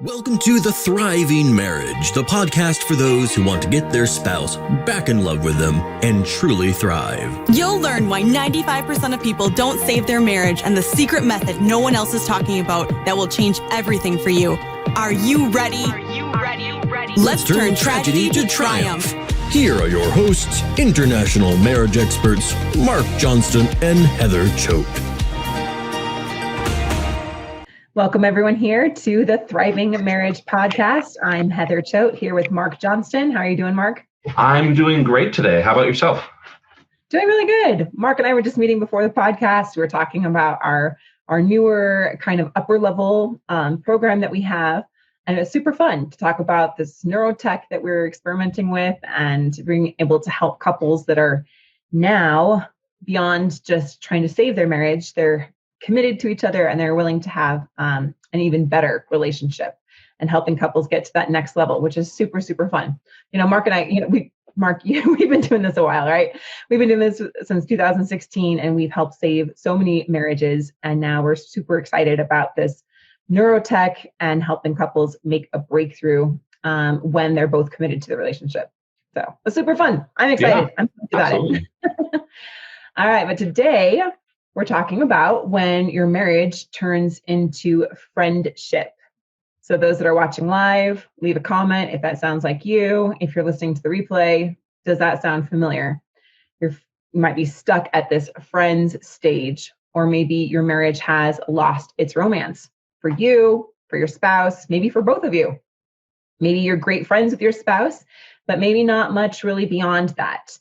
Welcome to The Thriving Marriage, the podcast for those who want to get their spouse back in love with them and truly thrive. You'll learn why 95% of people don't save their marriage and the secret method no one else is talking about that will change everything for you. Are you ready? Let's turn tragedy to triumph. Here are your hosts, international marriage experts, Marc Johnston and Heather Choate. Welcome everyone here to the Thriving Marriage Podcast. I'm Heather Choate here with Marc Johnston. How are you doing, Marc? I'm doing great today. How about yourself? Doing really good. Marc and I were just meeting before the podcast. We were talking about our newer kind of upper level program that we have. And it was super fun to talk about this neurotech that we're experimenting with and being able to help couples that are now beyond just trying to save their marriage. They're committed to each other and they're willing to have an even better relationship and helping couples get to that next level, which is super, super fun. You know, Marc and I, we've been doing this a while, right? We've been doing this since 2016 and we've helped save so many marriages. And now we're super excited about this neurotech and helping couples make a breakthrough when they're both committed to the relationship. So it's super fun. I'm excited. Yeah, I'm excited about it. All right. But today we're talking about when your marriage turns into friendship. So those that are watching live, leave a comment if that sounds like you. If you're listening to the replay, does that sound familiar? You might be stuck at this friends stage, or maybe your marriage has lost its romance for you, for your spouse, maybe for both of you. Maybe you're great friends with your spouse, but maybe not much really beyond that.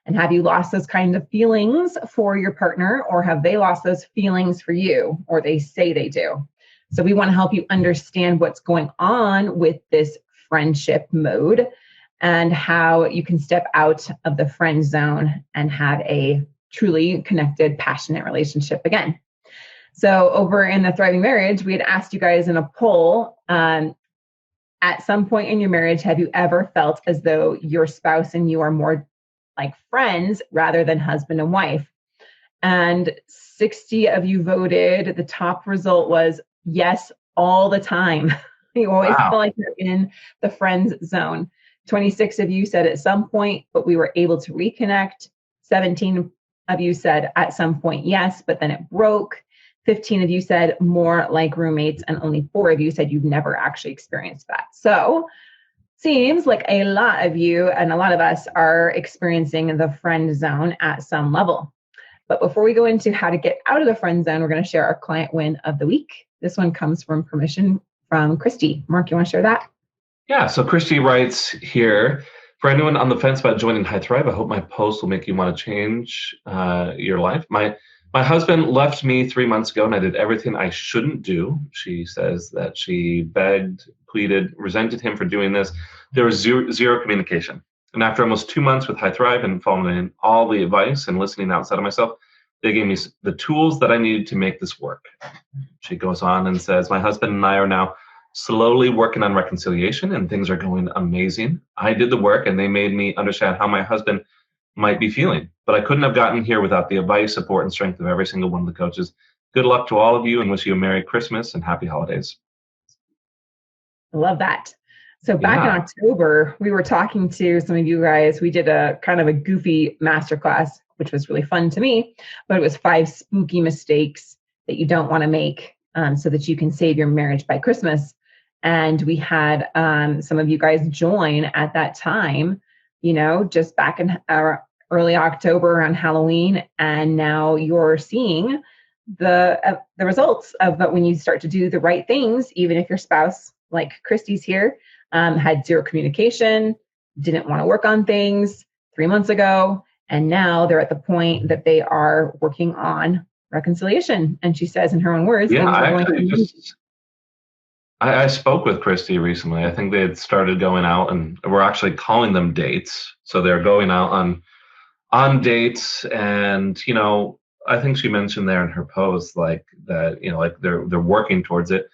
And have you lost those kind of feelings for your partner, or have they lost those feelings for you, or they say they do? So we want to help you understand what's going on with this friendship mode and how you can step out of the friend zone and have a truly connected, passionate relationship again. So over in the Thriving Marriage, we had asked you guys in a poll, at some point in your marriage, have you ever felt as though your spouse and you are more like friends rather than husband and wife? And 60 of you voted. The top result was yes, all the time. You always feel like you're in the friends zone. 26 of you said at some point, but we were able to reconnect. 17 of you said at some point yes, but then it broke. 15 of you said more like roommates, and only 4 of you said you've never actually experienced that. So seems like a lot of you and a lot of us are experiencing the friend zone at some level. But before we go into how to get out of the friend zone, we're going to share our client win of the week. This one comes from permission from Christy. Marc, you want to share that? Yeah, so Christy writes here, for anyone on the fence about joining High Thrive, I hope my post will make you want to change your life. My husband left me 3 months ago and I did everything I shouldn't do. She says that she begged, pleaded, resented him for doing this. There was zero communication. And after almost 2 months with High Thrive and following all the advice and listening outside of myself, they gave me the tools that I needed to make this work. She goes on and says, my husband and I are now slowly working on reconciliation and things are going amazing. I did the work and they made me understand how my husband might be feeling, but I couldn't have gotten here without the advice, support, and strength of every single one of the coaches. Good luck to all of you and wish you a Merry Christmas and Happy Holidays. I love that. So back in October, we were talking to some of you guys. We did a kind of a goofy masterclass, which was really fun to me, but it was 5 spooky mistakes that you don't want to make so that you can save your marriage by Christmas. And we had some of you guys join at that time, you know, just back in early October around Halloween. And now you're seeing the results of that when you start to do the right things, even if your spouse, like Christy's here, had zero communication, didn't want to work on things 3 months ago. And now they're at the point that they are working on reconciliation. And she says in her own words, I spoke with Christy recently. I think they had started going out and we're actually calling them dates. So they're going out on dates. And, you know, I think she mentioned there in her post, like that, you know, like they're working towards it.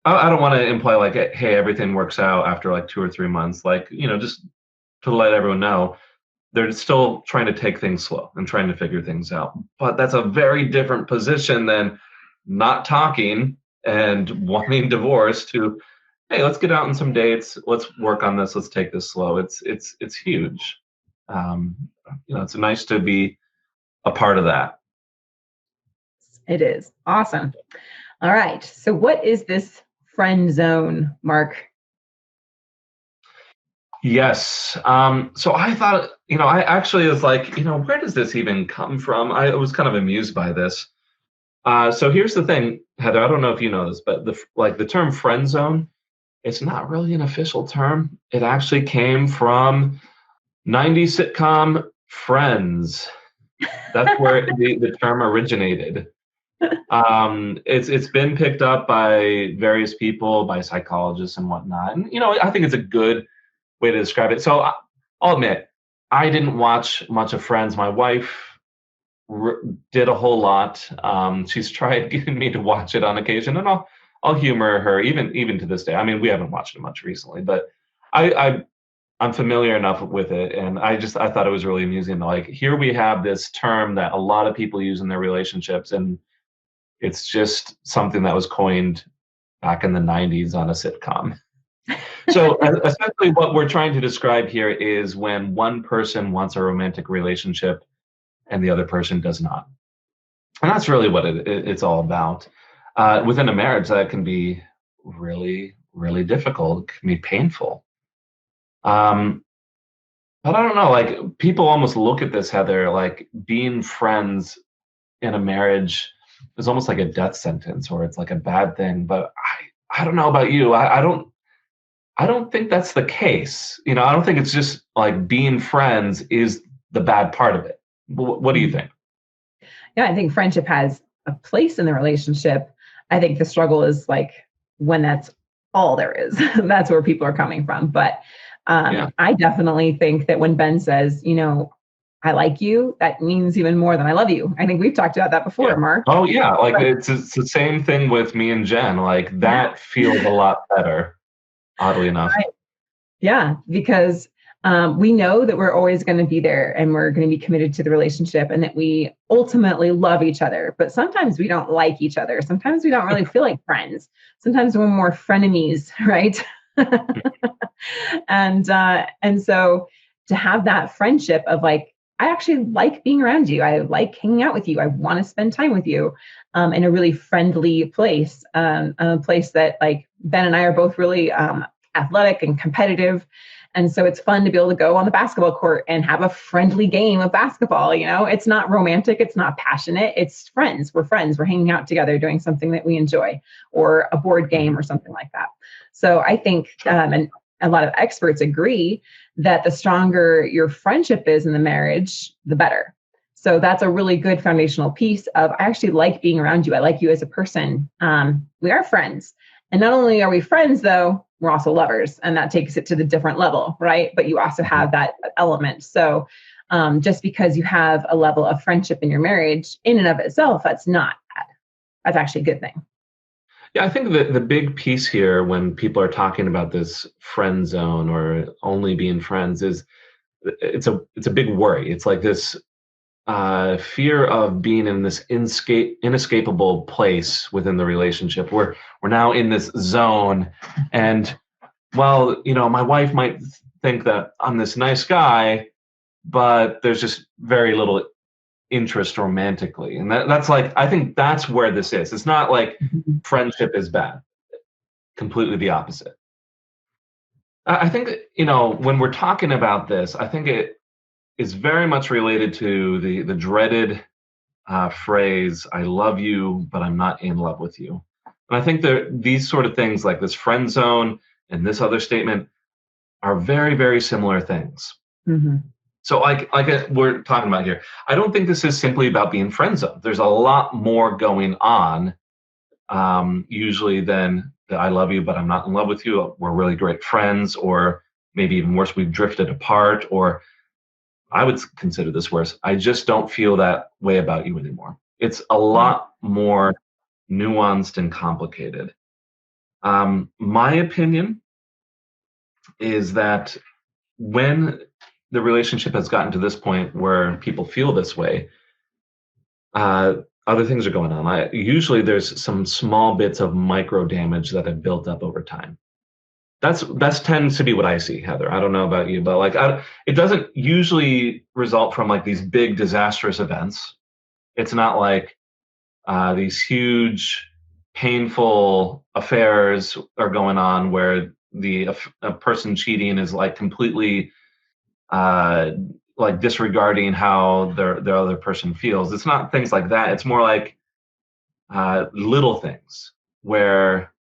I don't want to imply like, hey, everything works out after like 2 or 3 months. Like, you know, just to let everyone know, they're still trying to take things slow and trying to figure things out. But that's a very different position than not talking and wanting divorce to, hey, let's get out on some dates. Let's work on this. Let's take this slow. It's huge. Um, it's nice to be a part of that. It is. Awesome. All right. So what is this friend zone, Marc? Yes. So I thought, I actually was like, where does this even come from? I was kind of amused by this. So here's the thing, Heather, I don't know if you know this, but the term friend zone, it's not really an official term. It actually came from 90s sitcom Friends. That's where the term originated. It's been picked up by various people, by psychologists and whatnot. And, I think it's a good way to describe it. So I'll admit, I didn't watch much of Friends. My wife did a whole lot. She's tried getting me to watch it on occasion, and I'll humor her even to this day. I mean, we haven't watched it much recently, but I'm familiar enough with it, and I thought it was really amusing. Like, here we have this term that a lot of people use in their relationships, and it's just something that was coined back in the 90s on a sitcom. So essentially what we're trying to describe here is when one person wants a romantic relationship and the other person does not. And that's really what it's all about. Within a marriage, that can be really, really difficult. It can be painful. But I don't know, like, people almost look at this, Heather, like being friends in a marriage is almost like a death sentence, or it's like a bad thing. But I don't know about you. I don't think that's the case. I don't think it's just like being friends is the bad part of it. What do you think? Yeah, I think friendship has a place in the relationship. I think the struggle is like when that's all there is. That's where people are coming from. But I definitely think that when Ben says, I like you, that means even more than I love you. I think we've talked about that before, Marc. Oh, yeah. Like, it's the same thing with me and Jen. Like, that feels a lot better, oddly enough. Right. Yeah, because we know that we're always going to be there and we're going to be committed to the relationship and that we ultimately love each other. But sometimes we don't like each other. Sometimes we don't really feel like friends. Sometimes we're more frenemies, right? And so to have that friendship of like, I actually like being around you. I like hanging out with you. I want to spend time with you in a really friendly place, a place that like Ben and I are both really athletic and competitive. And so it's fun to be able to go on the basketball court and have a friendly game of basketball. It's not romantic. It's not passionate. It's friends. We're friends. We're hanging out together, doing something that we enjoy, or a board game or something like that. So I think, and a lot of experts agree that the stronger your friendship is in the marriage, the better. So that's a really good foundational piece of, I actually like being around you. I like you as a person. We are friends. And not only are we friends, though, we're also lovers. And that takes it to the different level, right? But you also have that element. So just because you have a level of friendship in your marriage, in and of itself, that's not bad. That's actually a good thing. Yeah, I think the big piece here when people are talking about this friend zone or only being friends is it's a big worry. It's like this fear of being in this inescapable place within the relationship where we're now in this zone. And, well, my wife might think that I'm this nice guy, but there's just very little interest romantically. And that's like, I think that's where this is. It's not like friendship is bad. Completely the opposite. I think, when we're talking about this, I think it is very much related to the dreaded phrase, I love you, but I'm not in love with you. And I think that these sort of things like this friend zone and this other statement are very, very similar things. Mm-hmm. So like we're talking about here, I don't think this is simply about being friend zoned. There's a lot more going on usually than the I love you, but I'm not in love with you. We're really great friends, or maybe even worse, we've drifted apart, or I would consider this worse, I just don't feel that way about you anymore. It's a lot more nuanced and complicated. My opinion is that when the relationship has gotten to this point where people feel this way, other things are going on. Usually there's some small bits of micro damage that have built up over time. That's tends to be what I see, Heather. I don't know about you, but like it doesn't usually result from like these big disastrous events. It's not like these huge painful affairs are going on where a person cheating is like completely like disregarding how their other person feels. It's not things like that. It's more like little things where,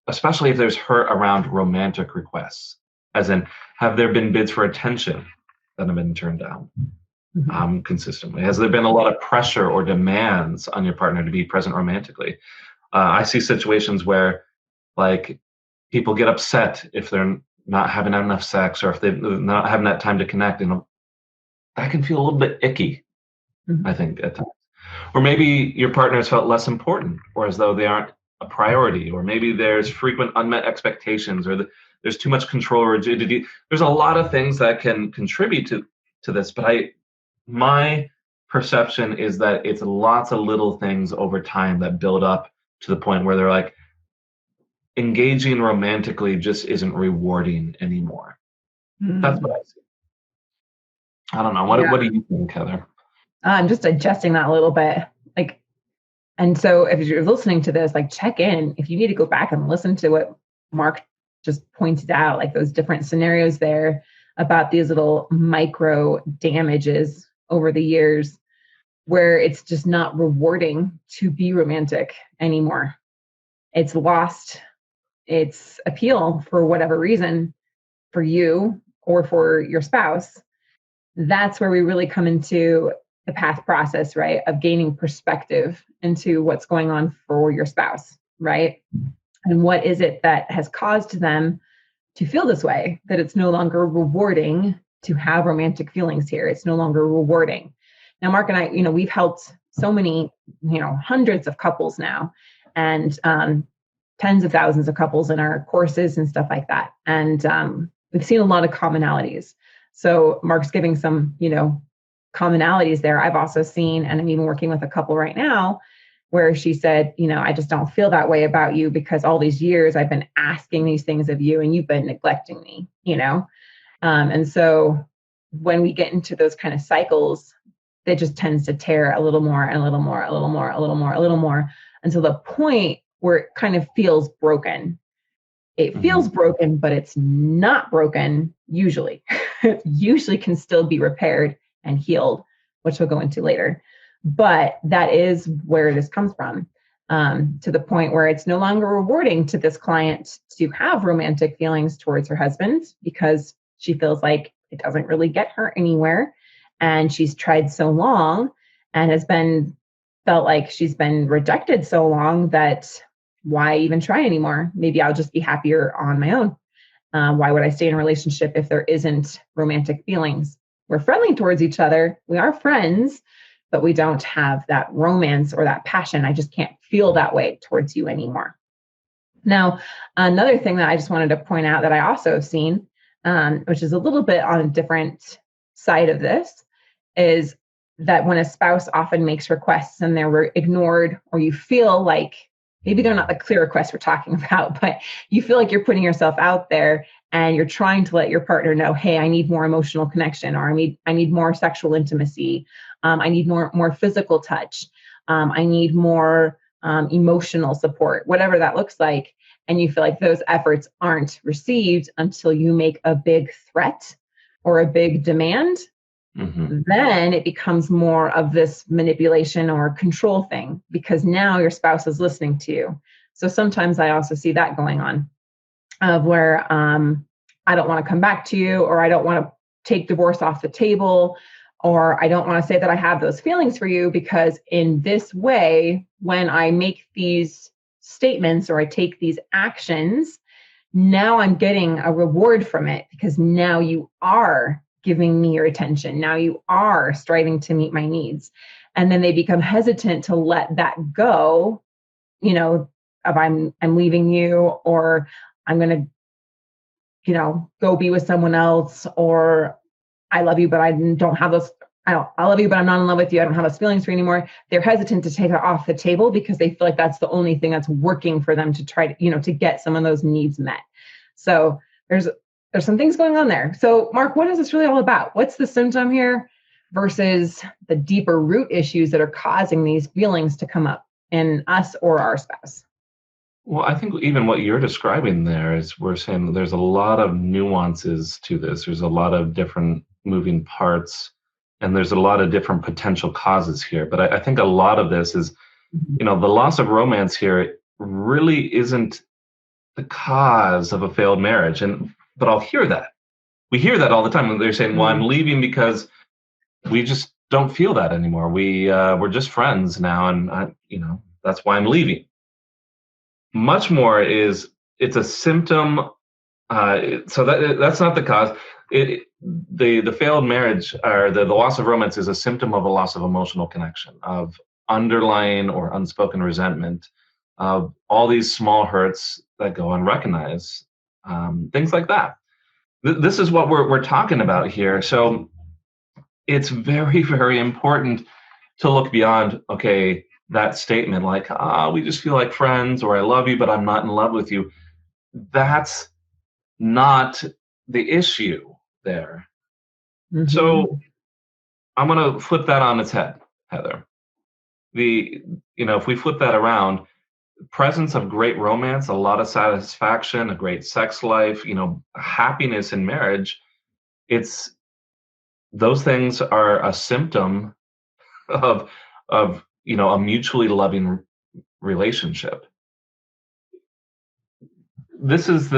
especially if there's hurt around romantic requests, as in, have there been bids for attention that have been turned down consistently? Has there been a lot of pressure or demands on your partner to be present romantically? I see situations where like people get upset if they're not having enough sex or if they're not having that time to connect, and that can feel a little bit icky, I think, at times. Or maybe your partner has felt less important, or as though they aren't a priority, or maybe there's frequent unmet expectations, or there's too much control or rigidity. There's a lot of things that can contribute to this, but my perception is that it's lots of little things over time that build up to the point where they're like, engaging romantically just isn't rewarding anymore. That's what I see. I don't know. What do you think, Heather? I'm just adjusting that a little bit. Like, and so if you're listening to this, like check in. If you need to go back and listen to what Marc just pointed out, like those different scenarios there about these little micro damages over the years where it's just not rewarding to be romantic anymore. It's lost its appeal for whatever reason for you or for your spouse. That's where we really come into the path process, right? Of gaining perspective into what's going on for your spouse, right? And what is it that has caused them to feel this way, that it's no longer rewarding to have romantic feelings here. It's no longer rewarding. Now, Marc and I, we've helped so many, hundreds of couples now, and tens of thousands of couples in our courses and stuff like that. And we've seen a lot of commonalities. So Marc's giving some, commonalities there. I've also seen, and I'm even working with a couple right now where she said, I just don't feel that way about you because all these years I've been asking these things of you and you've been neglecting me, and so when we get into those kind of cycles, it just tends to tear a little more and a little more, a little more, a little more, a little more, until the point where it kind of feels broken. It feels broken, but it's not broken usually. It usually can still be repaired and healed, which we'll go into later. But that is where this comes from, to the point where it's no longer rewarding to this client to have romantic feelings towards her husband because she feels like it doesn't really get her anywhere. And she's tried so long and felt like she's been rejected so long that why even try anymore? Maybe I'll just be happier on my own. Why would I stay in a relationship if there isn't romantic feelings? We're friendly towards each other. We are friends, but we don't have that romance or that passion. I just can't feel that way towards you anymore. Now, another thing that I just wanted to point out that I also have seen, which is a little bit on a different side of this, is that when a spouse often makes requests and they're ignored, or you feel like maybe they're not the clear requests we're talking about, but you feel like you're putting yourself out there and you're trying to let your partner know, hey, I need more emotional connection, or I need more sexual intimacy. I need more physical touch. I need more emotional support, whatever that looks like. And you feel like those efforts aren't received until you make a big threat or a big demand. Then it becomes more of this manipulation or control thing, because now your spouse is listening to you. So sometimes I also see that going on, of where I don't want to come back to you, or I don't want to take divorce off the table, or I don't want to say that I have those feelings for you, because in this way, when I make these statements or I take these actions, now I'm getting a reward from it, because now you are giving me your attention. Now you are striving to meet my needs. And then they become hesitant to let that go, of I'm leaving you, or I'm going to, go be with someone else, or I love you, but I don't have those I love you, but I'm not in love with you. I don't have those feelings for you anymore. They're hesitant to take it off the table because they feel like that's the only thing that's working for them to try to, to get some of those needs met. So there's some things going on there. So Marc, what is this really all about? What's the symptom here versus the deeper root issues that are causing these feelings to come up in us or our spouse? Well, I think even what you're describing there is we're saying that there's a lot of nuances to this. There's a lot of different moving parts, and there's a lot of different potential causes here. But I think a lot of this is, the loss of romance here really isn't the cause of a failed marriage. But I'll hear that. We hear that all the time when they're saying, well, I'm leaving because we just don't feel that anymore. We're just friends now, and that's why I'm leaving. Much more is it's a symptom. So that's not the cause. The failed marriage or the loss of romance is a symptom of a loss of emotional connection, of underlying or unspoken resentment, of all these small hurts that go unrecognized, things like that. This is what we're talking about here. So it's very, very important to look beyond, that statement like, we just feel like friends, or I love you, but I'm not in love with you. That's not the issue there. Mm-hmm. So I'm going to flip that on its head, Heather. If we flip that around, presence of great romance, a lot of satisfaction, a great sex life, happiness in marriage, those things are a symptom of a mutually loving relationship. This is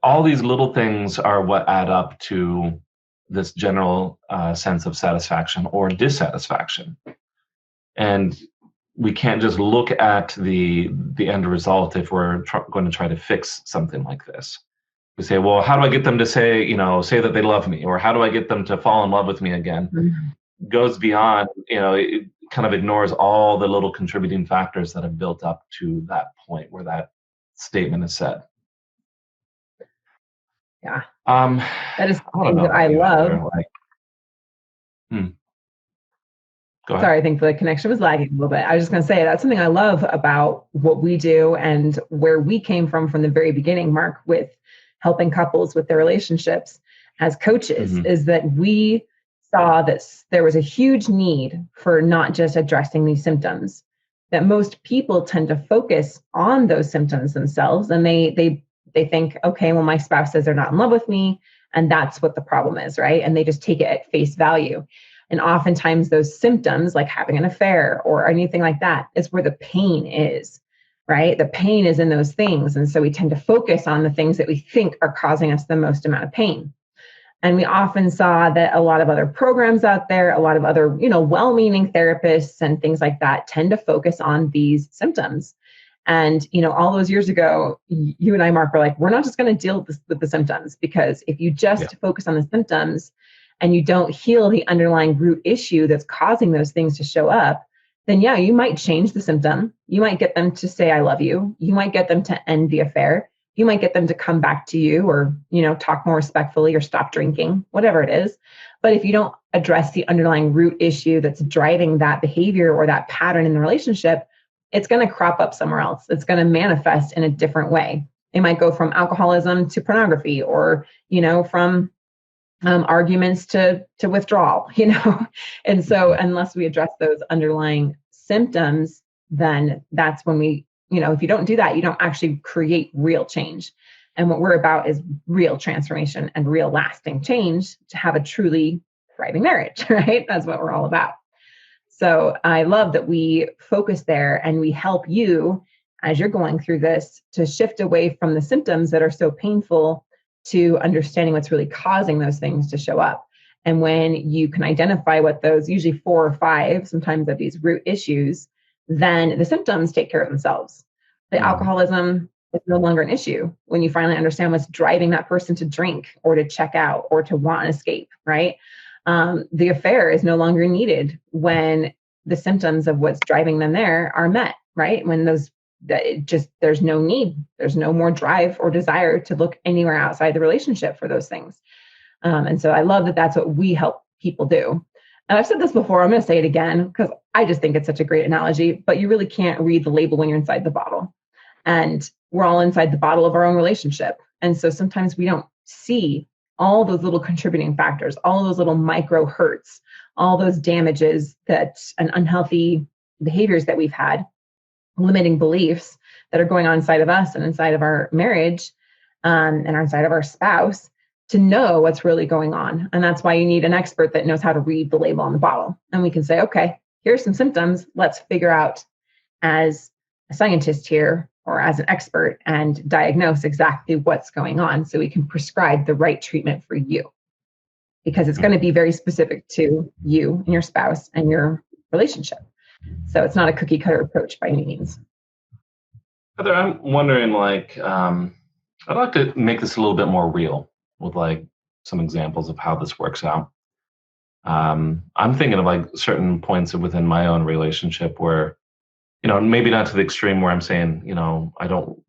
all these little things are what add up to this general sense of satisfaction or dissatisfaction. And we can't just look at the end result if we're going to try to fix something like this. We say, well, how do I get them to say that they love me? Or how do I get them to fall in love with me again? Mm-hmm. Goes beyond, it kind of ignores all the little contributing factors that have built up to that point where that statement is said. Yeah. That is something that I love. Sorry, I think the connection was lagging a little bit. I was just going to say that's something I love about what we do and where we came from the very beginning, Marc, with helping couples with their relationships as coaches, mm-hmm. is that we saw that there was a huge need for not just addressing these symptoms, that most people tend to focus on those symptoms themselves. And they think, okay, well, my spouse says they're not in love with me, and that's what the problem is, right? And they just take it at face value. And oftentimes those symptoms, like having an affair or anything like that, is where the pain is, right? The pain is in those things. And so we tend to focus on the things that we think are causing us the most amount of pain. And we often saw that a lot of other programs out there, a lot of other, well-meaning therapists and things like that tend to focus on these symptoms. And, all those years ago, you and I, Marc, were like, we're not just going to deal with the symptoms, because if you just focus on the symptoms and you don't heal the underlying root issue that's causing those things to show up, then you might change the symptom. You might get them to say, I love you. You might get them to end the affair. You might get them to come back to you or, talk more respectfully or stop drinking, whatever it is. But if you don't address the underlying root issue that's driving that behavior or that pattern in the relationship, it's going to crop up somewhere else. It's going to manifest in a different way. It might go from alcoholism to pornography, or, from arguments to withdrawal, And so unless we address those underlying symptoms, then that's when we, if you don't do that, you don't actually create real change. And what we're about is real transformation and real lasting change to have a truly thriving marriage, right? That's what we're all about. So I love that we focus there and we help you as you're going through this to shift away from the symptoms that are so painful to understanding what's really causing those things to show up. And when you can identify what those usually 4 or 5 sometimes of these root issues, then the symptoms take care of themselves. The alcoholism is no longer an issue when you finally understand what's driving that person to drink or to check out or to want an escape, right? The affair is no longer needed when the symptoms of what's driving them there are met, right? When there's no need, there's no more drive or desire to look anywhere outside the relationship for those things. And so I love that that's what we help people do. And I've said this before, I'm going to say it again because I just think it's such a great analogy, but you really can't read the label when you're inside the bottle. And we're all inside the bottle of our own relationship. And so sometimes we don't see all those little contributing factors, all those little micro hurts, all those damages that and unhealthy behaviors that we've had, limiting beliefs that are going on inside of us and inside of our marriage and inside of our spouse, to know what's really going on. And that's why you need an expert that knows how to read the label on the bottle. And we can say, okay, here's some symptoms. Let's figure out as a scientist here or as an expert and diagnose exactly what's going on so we can prescribe the right treatment for you. Because it's going to be very specific to you and your spouse and your relationship. So it's not a cookie cutter approach by any means. Heather, I'm wondering, I'd like to make this a little bit more real with some examples of how this works out. I'm thinking of certain points within my own relationship where, maybe not to the extreme where I'm saying, I don't,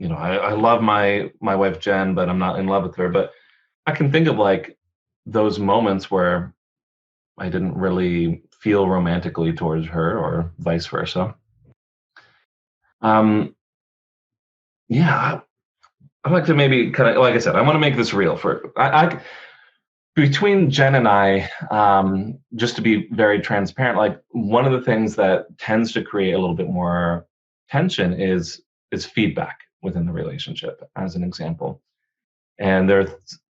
I love my wife, Jen, but I'm not in love with her. But I can think of those moments where I didn't really feel romantically towards her or vice versa. I'd like to maybe kind of, like I said, I want to make this real between Jen and I, just to be very transparent, one of the things that tends to create a little bit more tension is feedback within the relationship, as an example. And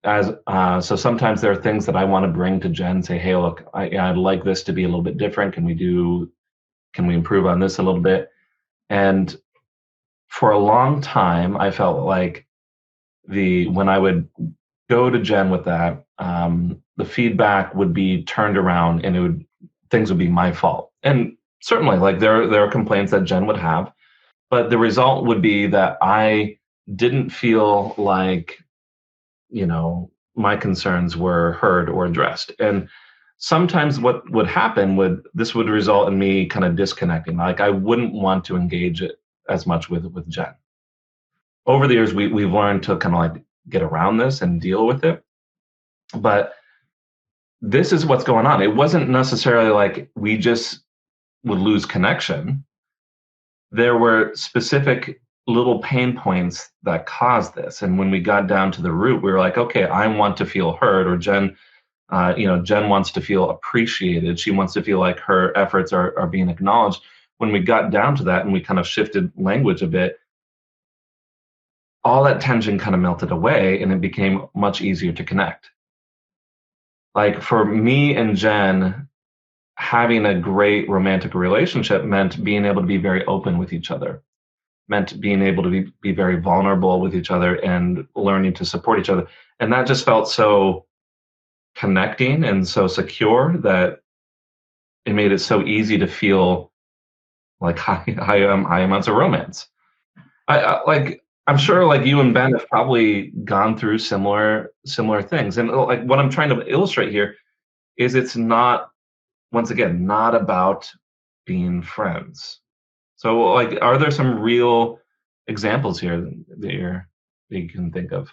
so sometimes there are things that I want to bring to Jen, say, hey, look, I'd like this to be a little bit different. Can we improve on this a little bit? And for a long time, I felt like when I would go to Jen with that, the feedback would be turned around and things would be my fault. And certainly there are complaints that Jen would have, but the result would be that I didn't feel like, my concerns were heard or addressed. And sometimes what would happen this would result in me kind of disconnecting. I wouldn't want to engage it as much with Jen. Over the years, we've learned to kind of get around this and deal with it. But this is what's going on. It wasn't necessarily we just would lose connection. There were specific little pain points that caused this. And when we got down to the root, we were like, okay, I want to feel heard, or Jen, Jen wants to feel appreciated. She wants to feel like her efforts are being acknowledged. When we got down to that and we kind of shifted language a bit, all that tension kind of melted away and it became much easier to connect. For me and Jen, having a great romantic relationship meant being able to be very open with each other, meant being able to be very vulnerable with each other and learning to support each other. And that just felt so connecting and so secure that it made it so easy to feel high amounts of romance. I'm sure you and Ben have probably gone through similar things. And what I'm trying to illustrate here is it's not, once again, not about being friends. So are there some real examples here that you can think of?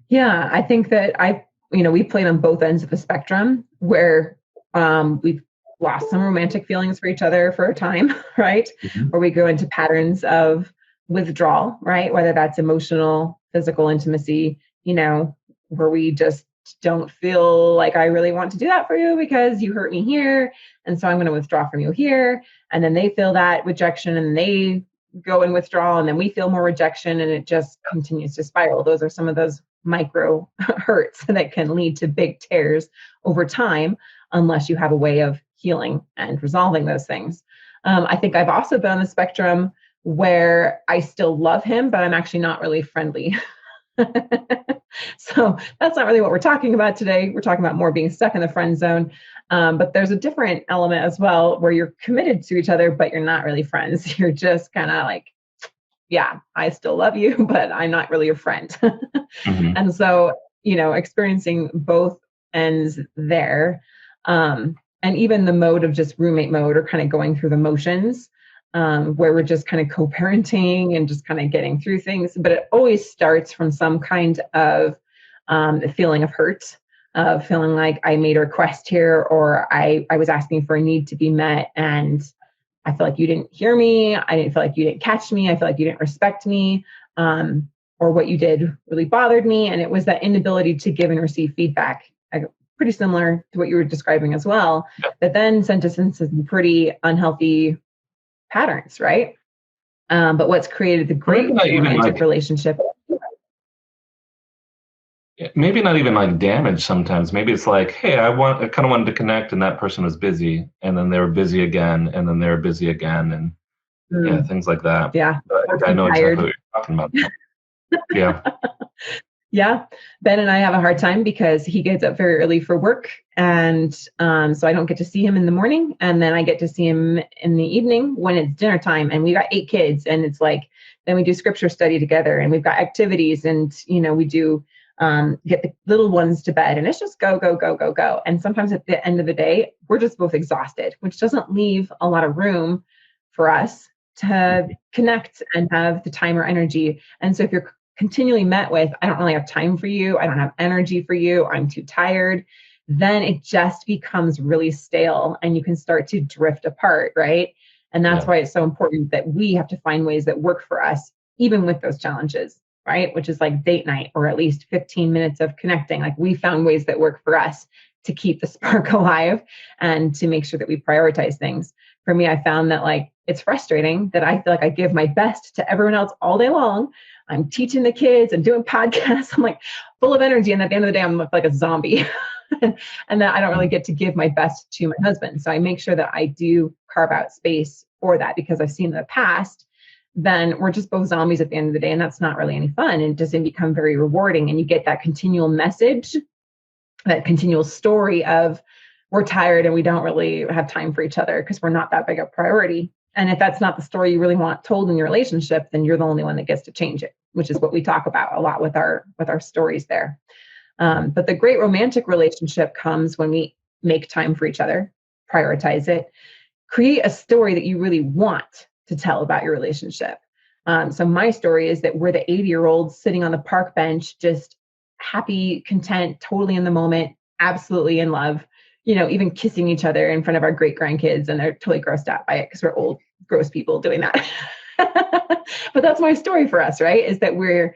Yeah, I think that we played on both ends of the spectrum where we've lost some romantic feelings for each other for a time, right? Mm-hmm. Where we go into patterns of withdrawal, right? Whether that's emotional, physical intimacy, where we just don't feel like I really want to do that for you because you hurt me here. And so I'm going to withdraw from you here. And then they feel that rejection and they go and withdraw. And then we feel more rejection and it just continues to spiral. Those are some of those micro hurts that can lead to big tears over time, unless you have a way of healing and resolving those things. I think I've also been on the spectrum where I still love him, but I'm actually not really friendly. So that's not really what we're talking about today. We're talking about more being stuck in the friend zone. But there's a different element as well where you're committed to each other, but you're not really friends. You're just kind of yeah, I still love you, but I'm not really your friend. Mm-hmm. And so, experiencing both ends there. And even the mode of just roommate mode or kind of going through the motions, where we're just kind of co-parenting and just kind of getting through things. But it always starts from some kind of feeling of hurt of feeling like I made a request here, or I was asking for a need to be met, and I feel like you didn't hear me. I didn't feel like you didn't catch me. I feel like you didn't respect me, or what you did really bothered me. And it was that inability to give and receive feedback, pretty similar to what you were describing as well, that then sent us into some pretty unhealthy patterns, right? But what's created the great romantic relationship. Maybe not even like damage sometimes. Maybe it's like, hey, I kind of wanted to connect, and that person was busy, and then they were busy again, and then they were busy again, and things like that. Yeah. I know exactly what you're talking about. Yeah. Yeah. Ben and I have a hard time because he gets up very early for work. And so I don't get to see him in the morning. And then I get to see him in the evening when it's dinner time. And we got 8 kids. And it's like, then we do scripture study together, and we've got activities, and, we do get the little ones to bed, and it's just go, go, go, go, go. And sometimes at the end of the day, we're just both exhausted, which doesn't leave a lot of room for us to connect and have the time or energy. And so if you're continually met with, I don't really have time for you, I don't have energy for you, I'm too tired, then it just becomes really stale, and you can start to drift apart, right? And that's why it's so important that we have to find ways that work for us, even with those challenges, right? Which is like date night, or at least 15 minutes of connecting. Like, we found ways that work for us to keep the spark alive and to make sure that we prioritize things. For me, I found that like, it's frustrating that I feel like I give my best to everyone else all day long. I'm teaching the kids and doing podcasts. I'm like full of energy. And at the end of the day, I'm like a zombie. And that I don't really get to give my best to my husband. So I make sure that I do carve out space for that, because I've seen in the past, then we're just both zombies at the end of the day. And that's not really any fun. And it doesn't become very rewarding. And you get that continual message, that continual story of, we're tired and we don't really have time for each other because we're not that big a priority. And if that's not the story you really want told in your relationship, then you're the only one that gets to change it, which is what we talk about a lot with our stories there. But the great romantic relationship comes when we make time for each other, prioritize it, create a story that you really want to tell about your relationship. So my story is that we're the 80-year-olds sitting on the park bench, just happy, content, totally in the moment, absolutely in love, even kissing each other in front of our great grandkids, and they're totally grossed out by it because we're old, gross people doing that. But that's my story for us, right? Is that we're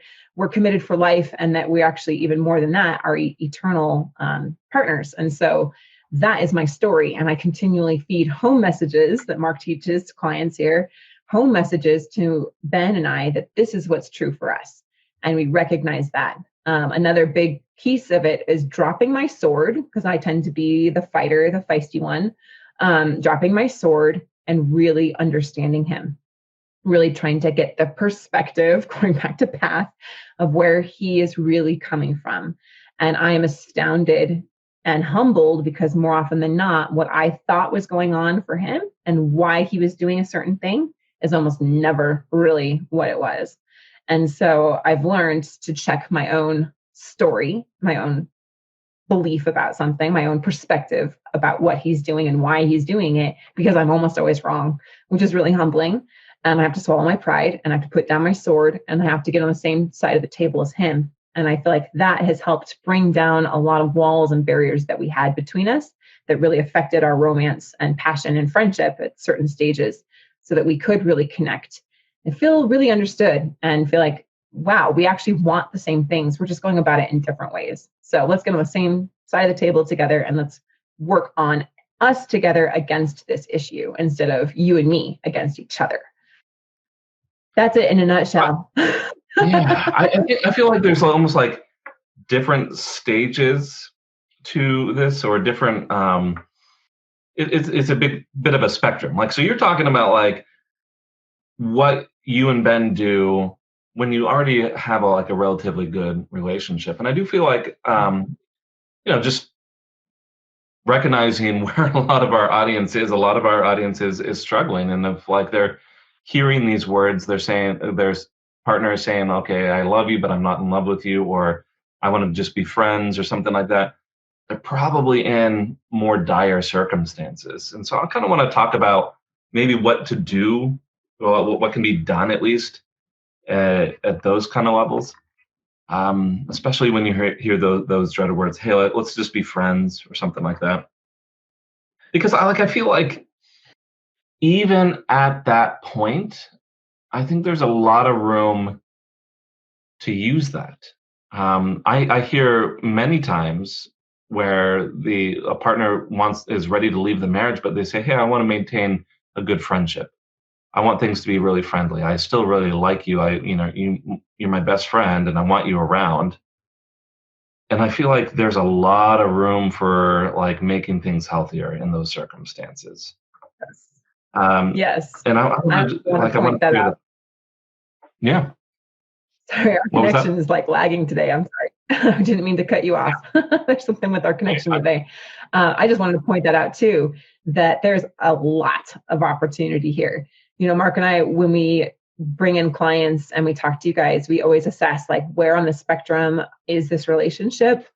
committed for life, and that we actually, even more than that, are eternal partners. And so that is my story. And I continually feed home messages that Marc teaches clients here, home messages to Ben and I, that this is what's true for us. And we recognize that. Another big piece of it is dropping my sword, because I tend to be the fighter, the feisty one, dropping my sword and really understanding him, really trying to get the perspective, going back to path, of where he is really coming from. And I am astounded and humbled, because more often than not, what I thought was going on for him and why he was doing a certain thing is almost never really what it was. And so I've learned to check my own story, my own belief about something, my own perspective about what he's doing and why he's doing it, because I'm almost always wrong, which is really humbling. And I have to swallow my pride, and I have to put down my sword, and I have to get on the same side of the table as him. And I feel like that has helped bring down a lot of walls and barriers that we had between us that really affected our romance and passion and friendship at certain stages, so that we could really connect and feel really understood and feel like, wow, we actually want the same things. We're just going about it in different ways. So let's get on the same side of the table together, and let's work on us together against this issue instead of you and me against each other. That's it in a nutshell. Yeah, I feel like there's almost like different stages to this, or different. It's a bit of a spectrum. Like, so you're talking about like what you and Ben do when you already have a relatively good relationship, and I do feel like just recognizing where a lot of our audience is struggling, and if like they're hearing these words, they're saying, there's partner is saying, okay, I love you, but I'm not in love with you, or I want to just be friends, or something like that. They're probably in more dire circumstances. And so I kind of want to talk about maybe what to do, what can be done at least at those kind of levels. Especially when you hear those dreaded words, hey, let's just be friends or something like that. Because I feel like even at that point, I think there's a lot of room to use that. I hear many times where a partner is ready to leave the marriage, but they say, hey, I want to maintain a good friendship. I want things to be really friendly. I still really like you. You're my best friend and I want you around. And I feel like there's a lot of room for like making things healthier in those circumstances. Yes. And I want to point that out. Yeah. Sorry, our connection is like lagging today. I'm sorry. I didn't mean to cut you off. There's something with our connection today. I just wanted to point that out too, that there's a lot of opportunity here. Marc and I, when we bring in clients and we talk to you guys, we always assess like where on the spectrum is this relationship.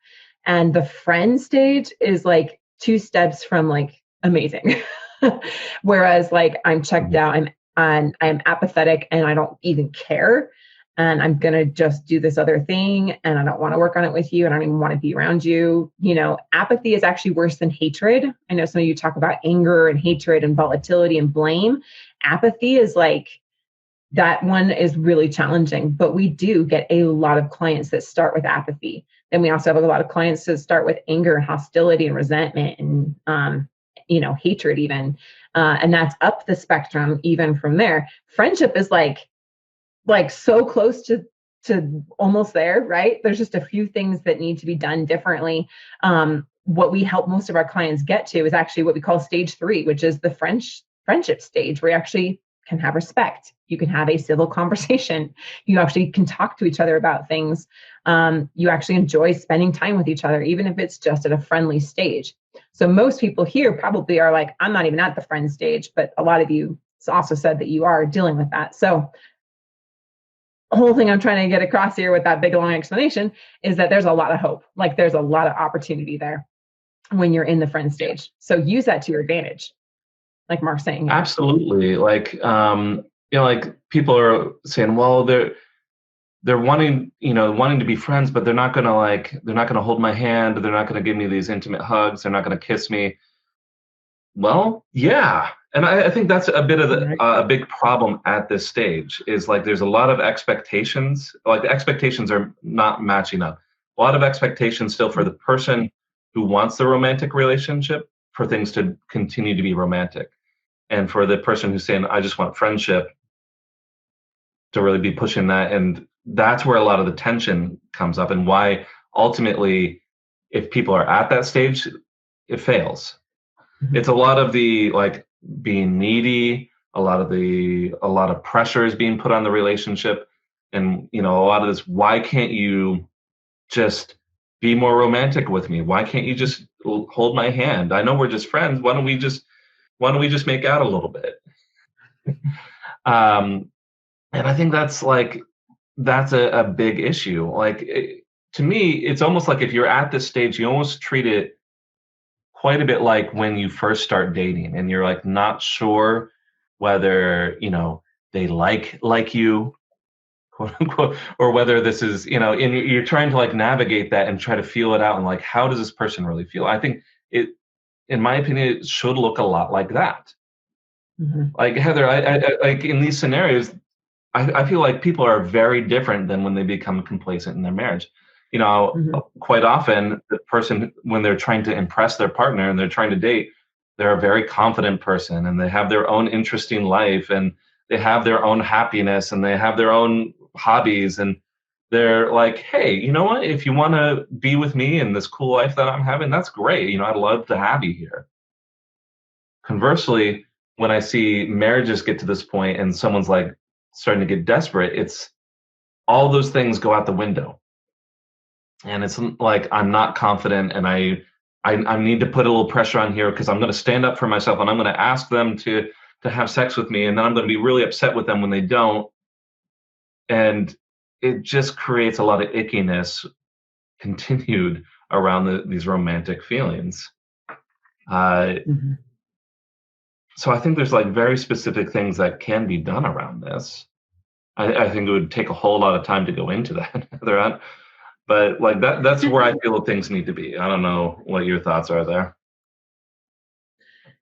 And the friend stage is like 2 steps from like amazing. Whereas like I'm checked out, I'm apathetic and I don't even care. And I'm going to just do this other thing. And I don't want to work on it with you. And I don't even want to be around you. Apathy is actually worse than hatred. I know some of you talk about anger and hatred and volatility and blame. Apathy is like, that one is really challenging, but we do get a lot of clients that start with apathy. Then we also have a lot of clients that start with anger and hostility and resentment and, hatred even. And that's up the spectrum even from there. Friendship is like so close to almost there, right? There's just a few things that need to be done differently. What we help most of our clients get to is actually what we call stage 3, which is the friendship stage, where you actually can have respect. You can have a civil conversation. You actually can talk to each other about things. You actually enjoy spending time with each other, even if it's just at a friendly stage. So most people here probably are like, I'm not even at the friend stage, but a lot of you also said that you are dealing with that. So the whole thing I'm trying to get across here with that big long explanation is that there's a lot of hope. Like there's a lot of opportunity there when you're in the friend stage. So use that to your advantage, like Marc's saying. Absolutely. Like, like people are saying, well, they're wanting to be friends, but they're not going to hold my hand. They're not going to give me these intimate hugs. They're not going to kiss me. Well, yeah. And I think that's a bit of a big problem at this stage is like there's a lot of expectations, like the expectations are not matching up. A lot of expectations still for the person who wants the romantic relationship for things to continue to be romantic. And for the person who's saying, I just want friendship, to really be pushing that. And that's where a lot of the tension comes up and why ultimately, if people are at that stage, it fails. It's a lot of the like being needy, a lot of pressure is being put on the relationship. And, a lot of this, why can't you just be more romantic with me? Why can't you just hold my hand? I know we're just friends. Why don't we just make out a little bit? And I think that's a big issue. Like to me, it's almost like if you're at this stage, you almost treat it quite a bit like when you first start dating and you're like not sure whether they like you, quote unquote, or whether this is and you're trying to like navigate that and try to feel it out and like how does this person really feel. I think it, in my opinion, it should look a lot like that. Like Heather, I like in these scenarios, I feel like people are very different than when they become complacent in their marriage. Quite often the person, when they're trying to impress their partner and they're trying to date, they're a very confident person and they have their own interesting life and they have their own happiness and they have their own hobbies. And they're like, hey, you know what? If you want to be with me in this cool life that I'm having, that's great. I'd love to have you here. Conversely, when I see marriages get to this point and someone's like starting to get desperate, it's all those things go out the window. And it's like, I'm not confident and I need to put a little pressure on here because I'm going to stand up for myself and I'm going to ask them to have sex with me. And then I'm going to be really upset with them when they don't. And it just creates a lot of ickiness continued around these romantic feelings. So I think there's like very specific things that can be done around this. I think it would take a whole lot of time to go into that. But like that's where I feel things need to be. I don't know what your thoughts are there.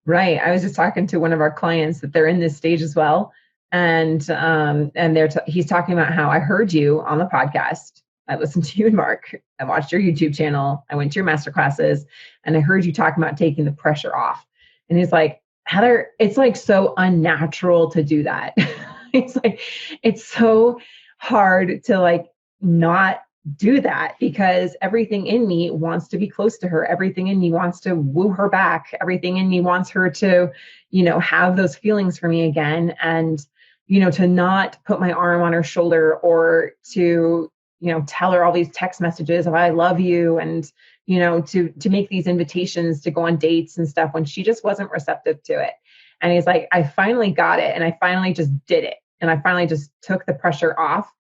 Right. I was just talking to one of our clients that they're in this stage as well. And he's talking about how I heard you on the podcast. I listened to you and Marc. I watched your YouTube channel. I went to your master classes and I heard you talking about taking the pressure off. And he's like, Heather, it's like so unnatural to do that. It's like, it's so hard to like not do that because everything in me wants to be close to her. Everything in me wants to woo her back. Everything in me wants her to, have those feelings for me again. And, to not put my arm on her shoulder or to, tell her all these text messages of I love you and, to make these invitations to go on dates and stuff when she just wasn't receptive to it. And he's like, I finally got it. And I finally just did it. And I finally just took the pressure off.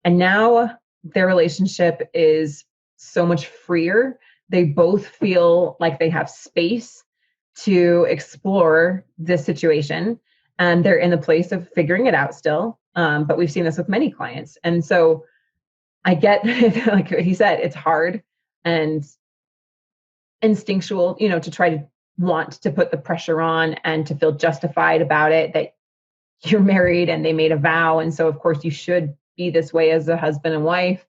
And now their relationship is so much freer. They both feel like they have space to explore this situation. And they're in the place of figuring it out still. But we've seen this with many clients. And so I get, like he said, it's hard and instinctual, to try to want to put the pressure on and to feel justified about it, that you're married and they made a vow. And so of course you should be this way as a husband and wife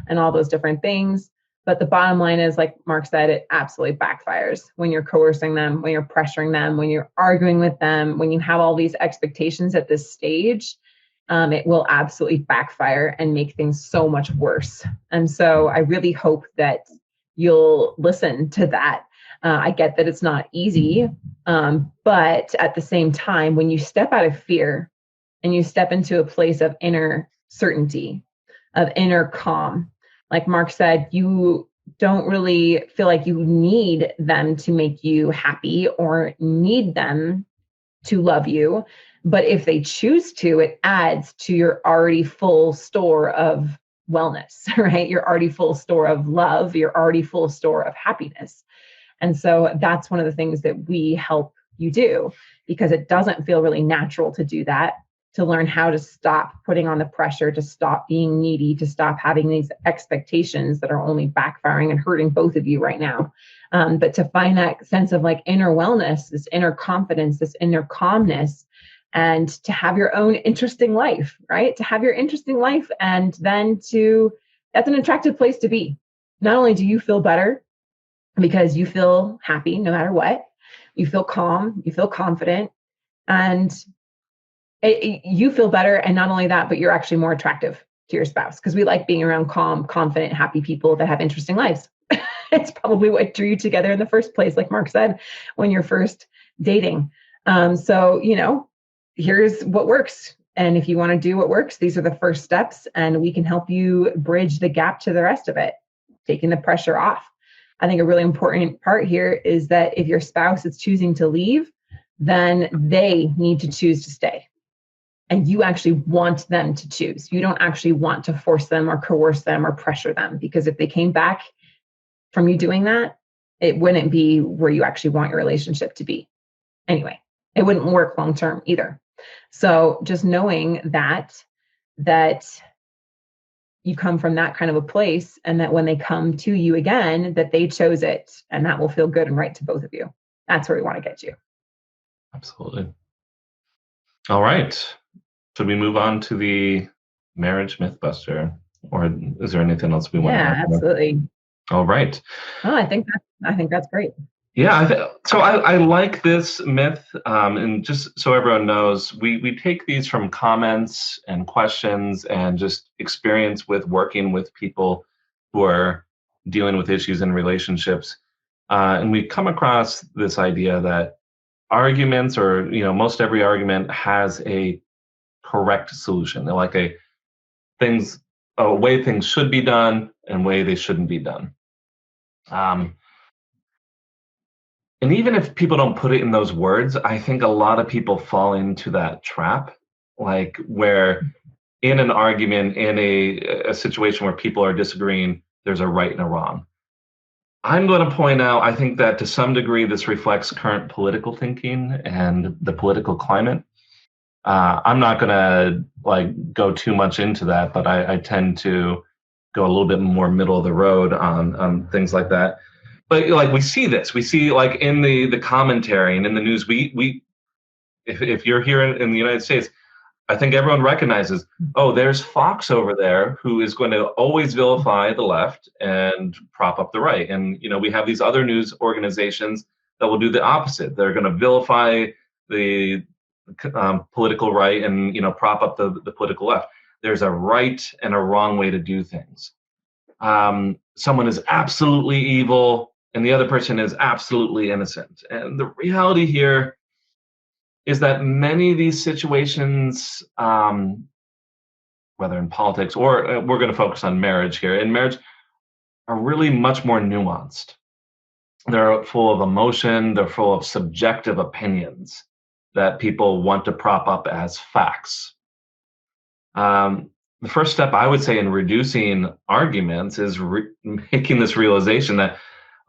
and all those different things. But the bottom line is, like Marc said, it absolutely backfires when you're coercing them, when you're pressuring them, when you're arguing with them, when you have all these expectations at this stage. It will absolutely backfire and make things so much worse. And so I really hope that you'll listen to that. I get that it's not easy, but at the same time, when you step out of fear and you step into a place of inner certainty, of inner calm, like Marc said, you don't really feel like you need them to make you happy or need them to love you. But if they choose to, it adds to your already full store of wellness, right? Your already full store of love, your already full store of happiness. And so that's one of the things that we help you do, because it doesn't feel really natural to do that, to learn how to stop putting on the pressure, to stop being needy, to stop having these expectations that are only backfiring and hurting both of you right now. But to find that sense of like inner wellness, this inner confidence, this inner calmness, and to have your own interesting life, right? To have your interesting life, and then that's an attractive place to be. Not only do you feel better because you feel happy no matter what, you feel calm, you feel confident, and you feel better. And not only that, but you're actually more attractive to your spouse, because we like being around calm, confident, happy people that have interesting lives. It's probably what drew you together in the first place, like Marc said, when you're first dating. So, here's what works. And if you want to do what works, these are the first steps, and we can help you bridge the gap to the rest of it, taking the pressure off. I think a really important part here is that if your spouse is choosing to leave, then they need to choose to stay. And you actually want them to choose. You don't actually want to force them or coerce them or pressure them, because if they came back from you doing that, it wouldn't be where you actually want your relationship to be. Anyway, it wouldn't work long term either. So just knowing that you come from that kind of a place, and that when they come to you again, that they chose it, and that will feel good and right to both of you. That's where we want to get you. Absolutely. All right. Should we move on to the marriage mythbuster, or is there anything else we want to add? Yeah, absolutely. All right. Oh, I think that's great. Yeah, so I like this myth, and just so everyone knows, we take these from comments and questions and just experience with working with people who are dealing with issues in relationships, and we come across this idea that arguments, or most every argument has a correct solution. They're like a way things should be done and way they shouldn't be done. And even if people don't put it in those words, I think a lot of people fall into that trap, like where in an argument, in a situation where people are disagreeing, there's a right and a wrong. I'm going to point out, I think that to some degree, this reflects current political thinking and the political climate. I'm not going to go too much into that, but I tend to go a little bit more middle of the road on things like that. But like we see like in the commentary and in the news, we if you're here in the United States, I think everyone recognizes, oh, there's Fox over there who is going to always vilify the left and prop up the right. And, we have these other news organizations that will do the opposite. They're going to vilify the political right and, prop up the political left. There's a right and a wrong way to do things. Someone is absolutely evil and the other person is absolutely innocent. And the reality here is that many of these situations, whether in politics or we're going to focus on marriage here, in marriage, are really much more nuanced. They're full of emotion, they're full of subjective opinions that people want to prop up as facts. The first step, I would say, in reducing arguments is making this realization that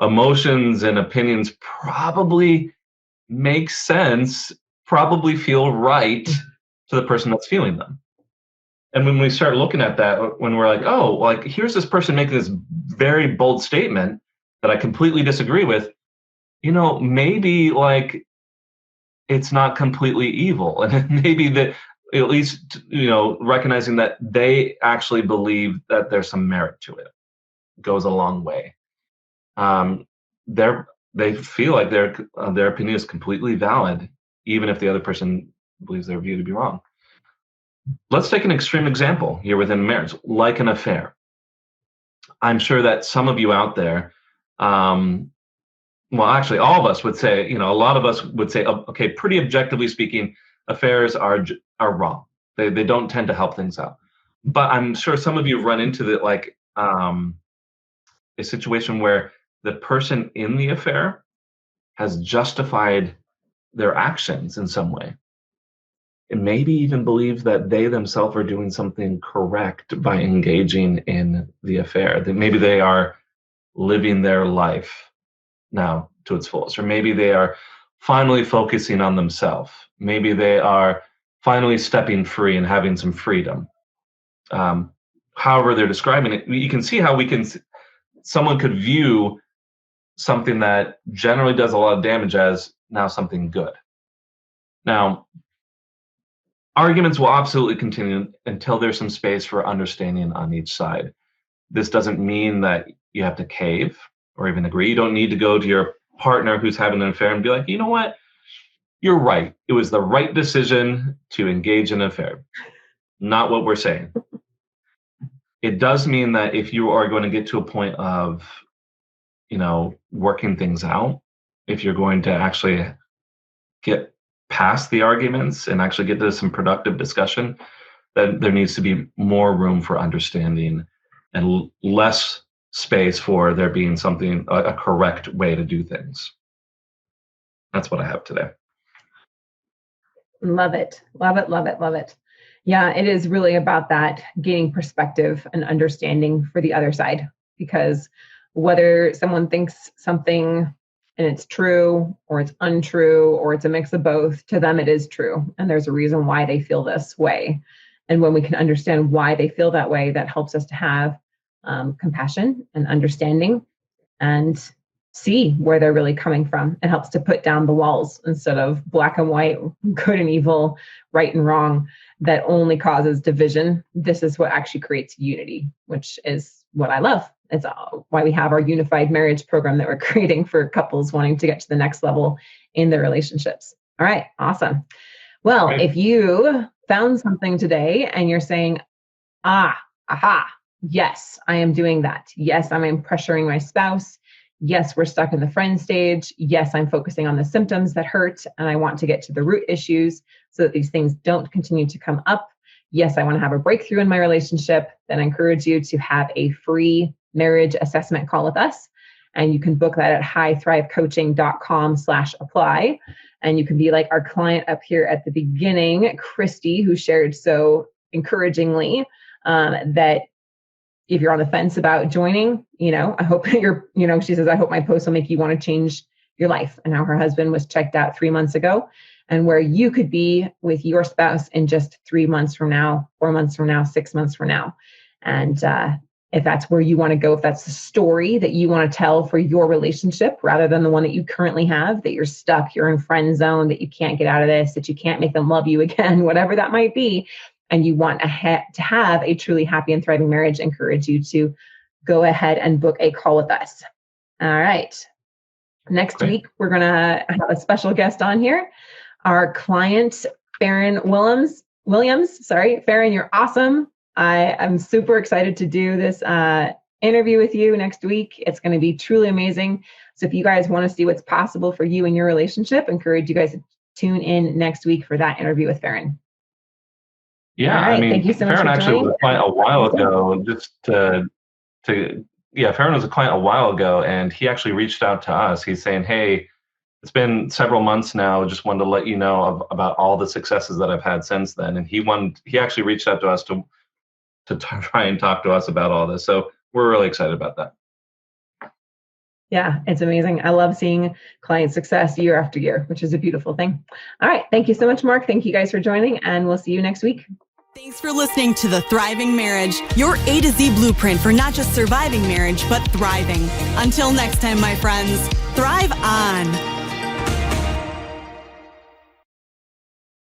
emotions and opinions probably make sense, probably feel right to the person that's feeling them. And when we start looking at that, when we're like, oh, like here's this person making this very bold statement that I completely disagree with, maybe like it's not completely evil. And maybe that at least, recognizing that they actually believe that there's some merit to it goes a long way. They feel like their opinion is completely valid, even if the other person believes their view to be wrong. Let's take an extreme example here within marriage, like an affair. I'm sure that some of you out there, well, actually, all of us would say, a lot of us would say, okay, pretty objectively speaking, affairs are wrong. They don't tend to help things out. But I'm sure some of you run into a situation where the person in the affair has justified their actions in some way. And maybe even believes that they themselves are doing something correct by engaging in the affair. That maybe they are living their life now to its fullest, or maybe they are finally focusing on themselves. Maybe they are finally stepping free and having some freedom. However they're describing it, you can see how someone could view something that generally does a lot of damage as now something good. Now, arguments will absolutely continue until there's some space for understanding on each side. This doesn't mean that you have to cave or even agree. You don't need to go to your partner who's having an affair and be like, you know what? You're right. It was the right decision to engage in an affair. Not what we're saying. It does mean that if you are going to get to a point of, working things out, if you're going to actually get past the arguments and actually get to some productive discussion, then there needs to be more room for understanding and less space for there being something, a correct way to do things. That's what I have today. Love it. Love it. Love it. Love it. Yeah, it is really about that gaining perspective and understanding for the other side, because whether someone thinks something and it's true or it's untrue or it's a mix of both, to them it is true. And there's a reason why they feel this way. And when we can understand why they feel that way, that helps us to have compassion and understanding and see where they're really coming from. It helps to put down the walls instead of black and white, good and evil, right and wrong, that only causes division. This is what actually creates unity, which is what I love. It's why we have our unified marriage program that we're creating for couples wanting to get to the next level in their relationships. All right, awesome. Well, If you found something today and you're saying, yes, I am doing that. Yes, I'm pressuring my spouse. Yes, we're stuck in the friend stage. Yes, I'm focusing on the symptoms that hurt, and I want to get to the root issues so that these things don't continue to come up. Yes, I want to have a breakthrough in my relationship. Then I encourage you to have a free marriage assessment call with us. And you can book that at highthrivecoaching.com/apply. And you can be like our client up here at the beginning, Christy, who shared so encouragingly that if you're on the fence about joining, I hope she says, I hope my post will make you want to change your life. And how her husband was checked out 3 months ago, and where you could be with your spouse in just 3 months from now, 4 months from now, 6 months from now. And if that's where you want to go, if that's the story that you want to tell for your relationship rather than the one that you currently have, that you're stuck, you're in friend zone, that you can't get out of this, that you can't make them love you again, whatever that might be, and you want to have a truly happy and thriving marriage, encourage you to go ahead and book a call with us. All right. Next week, we're going to have a special guest on here, our client, Farron Williams. Sorry, Farron, you're awesome. I'm super excited to do this interview with you next week. It's going to be truly amazing. So if you guys want to see what's possible for you and your relationship, encourage you guys to tune in next week for that interview with Farron. Yeah, right, I mean, thank you so much Farron for actually joining. was a client a while ago. Farron was a client a while ago, and he actually reached out to us. He's saying, "Hey, it's been several months now. Just wanted to let you know about all the successes that I've had since then." And he actually reached out to us to try and talk to us about all this. So we're really excited about that. Yeah, it's amazing. I love seeing client success year after year, which is a beautiful thing. All right. Thank you so much, Marc. Thank you guys for joining, and we'll see you next week. Thanks for listening to The Thriving Marriage, your A to Z blueprint for not just surviving marriage, but thriving. Until next time, my friends, thrive on.